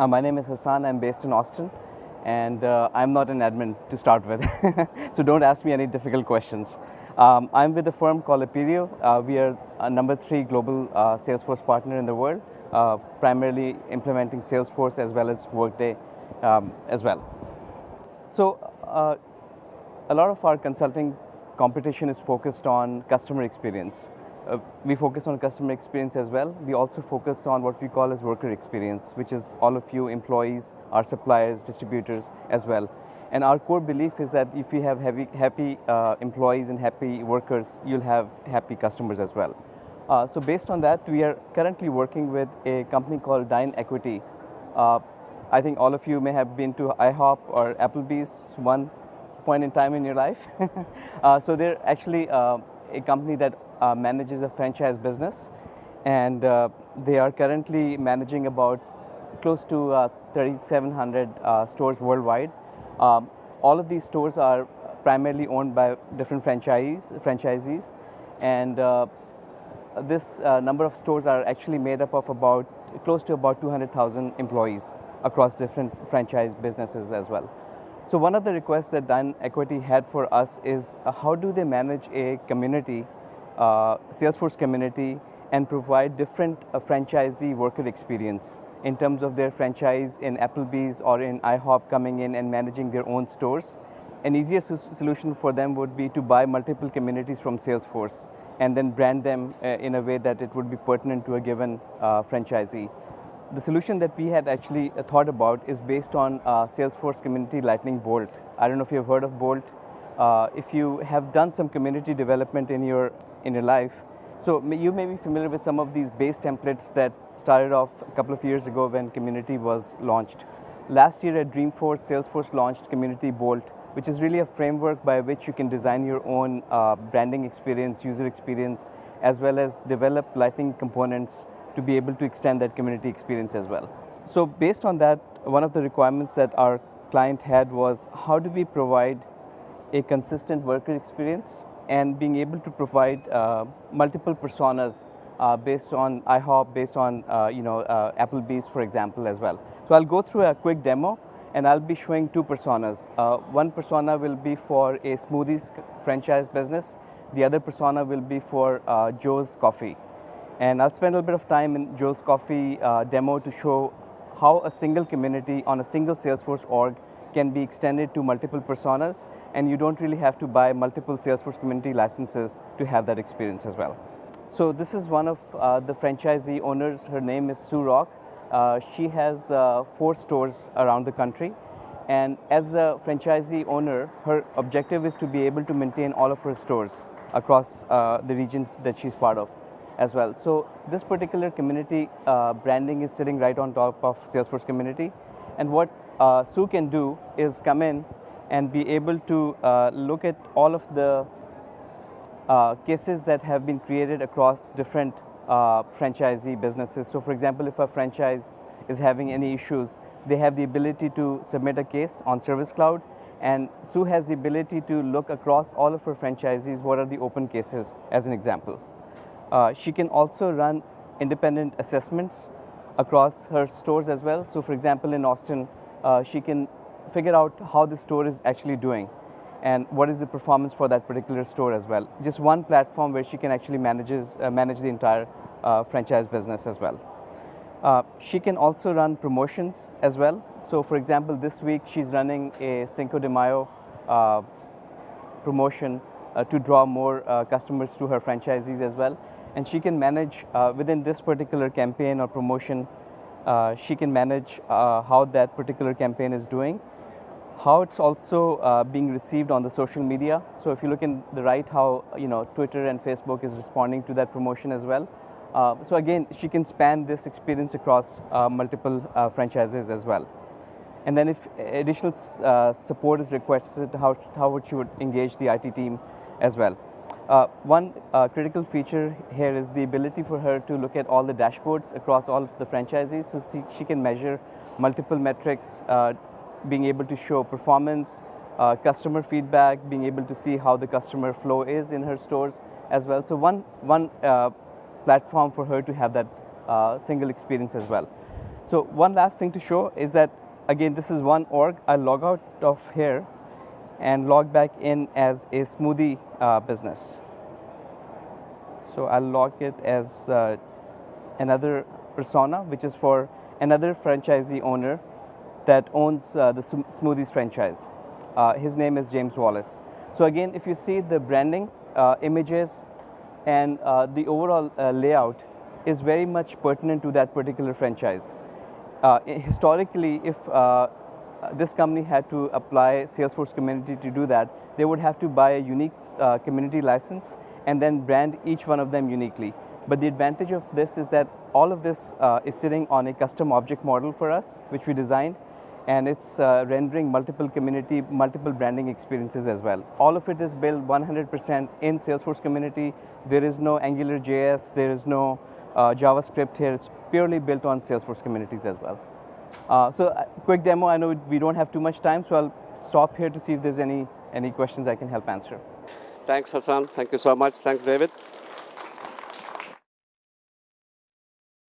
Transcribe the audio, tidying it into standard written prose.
My name is Hassan. I'm based in Austin, and I'm not an admin to start with, so don't ask me any difficult questions. I'm with a firm called Appirio. We are a number 3 global Salesforce partner in the world, primarily implementing Salesforce as well as Workday as well. So a lot of our consulting competition is focused on customer experience. We focus on customer experience as well. We also focus on what we call as worker experience, which is all of you employees, our suppliers, distributors as well. And our core belief is that if you have happy employees and happy workers, you'll have happy customers as well. So based on that, we are currently working with a company called Dine Equity. I think all of you may have been to IHOP or Applebee's one point in time in your life. So they're actually a company that manages a franchise business, and they are currently managing about close to 3,700 stores worldwide. All of these stores are primarily owned by different franchisees, and this number of stores are actually made up of close to about 200,000 employees across different franchise businesses as well. So one of the requests that Dine Equity had for us is how do they manage a community, Salesforce community, and provide different franchisee worker experience in terms of their franchise in Applebee's or in IHOP coming in and managing their own stores. An easier solution for them would be to buy multiple communities from Salesforce and then brand them in a way that it would be pertinent to a given franchisee. The solution that we had actually thought about is based on Salesforce Community Lightning Bolt. I don't know if you've heard of Bolt. If you have done some community development in your life, so you may be familiar with some of these base templates that started off a couple of years ago when Community was launched. Last year at Dreamforce, Salesforce launched Community Bolt, which is really a framework by which you can design your own branding experience, user experience, as well as develop Lightning components to be able to extend that community experience as well. So based on that, one of the requirements that our client had was how do we provide a consistent worker experience and being able to provide multiple personas based on IHOP, based on Applebee's, for example, as well. So I'll go through a quick demo and I'll be showing 2 personas. One persona will be for a smoothies franchise business. The other persona will be for Joe's Coffee. And I'll spend a little bit of time in Joe's Coffee demo to show how a single community on a single Salesforce org can be extended to multiple personas, and you don't really have to buy multiple Salesforce community licenses to have that experience as well. So this is one of the franchisee owners. Her name is Sue Rock. She has 4 stores around the country, and as a franchisee owner, her objective is to be able to maintain all of her stores across the region that she's part of as well. So this particular community branding is sitting right on top of Salesforce Community, and what Sue can do is come in and be able to look at all of the cases that have been created across different franchisee businesses. So for example, if a franchise is having any issues, they have the ability to submit a case on Service Cloud, and Sue has the ability to look across all of her franchisees what are the open cases as an example. She can also run independent assessments across her stores as well. So for example, in Austin, she can figure out how the store is actually doing and what is the performance for that particular store as well. Just one platform where she can actually manage the entire franchise business as well. She can also run promotions as well. So for example, this week she's running a Cinco de Mayo promotion to draw more customers to her franchisees as well. And she can manage within this particular campaign or promotion, she can manage how that particular campaign is doing, how it's also being received on the social media. So if you look in the right, how Twitter and Facebook is responding to that promotion as well. So again, she can span this experience across multiple franchises as well. And then if additional support is requested, how she would engage the IT team as well. One critical feature here is the ability for her to look at all the dashboards across all of the franchisees. So she can measure multiple metrics, being able to show performance, customer feedback, being able to see how the customer flow is in her stores as well. So one platform for her to have that single experience as well. So one last thing to show is that, again, this is one org. I'll log out of here and log back in as a smoothie business. So I'll log it as another persona, which is for another franchisee owner that owns the Smoothies franchise. His name is James Wallace. So again, if you see the branding, images, and the overall layout is very much pertinent to that particular franchise. Historically, if this company had to apply Salesforce Community to do that, they would have to buy a unique community license and then brand each one of them uniquely. But the advantage of this is that all of this is sitting on a custom object model for us, which we designed, and it's rendering multiple community, multiple branding experiences as well. All of it is built 100% in Salesforce Community. There is no AngularJS, there is no JavaScript here. It's purely built on Salesforce Communities as well. So quick demo, I know we don't have too much time, so I'll stop here to see if there's any questions I can help answer. Thanks, Hassan. Thank you so much. Thanks, David.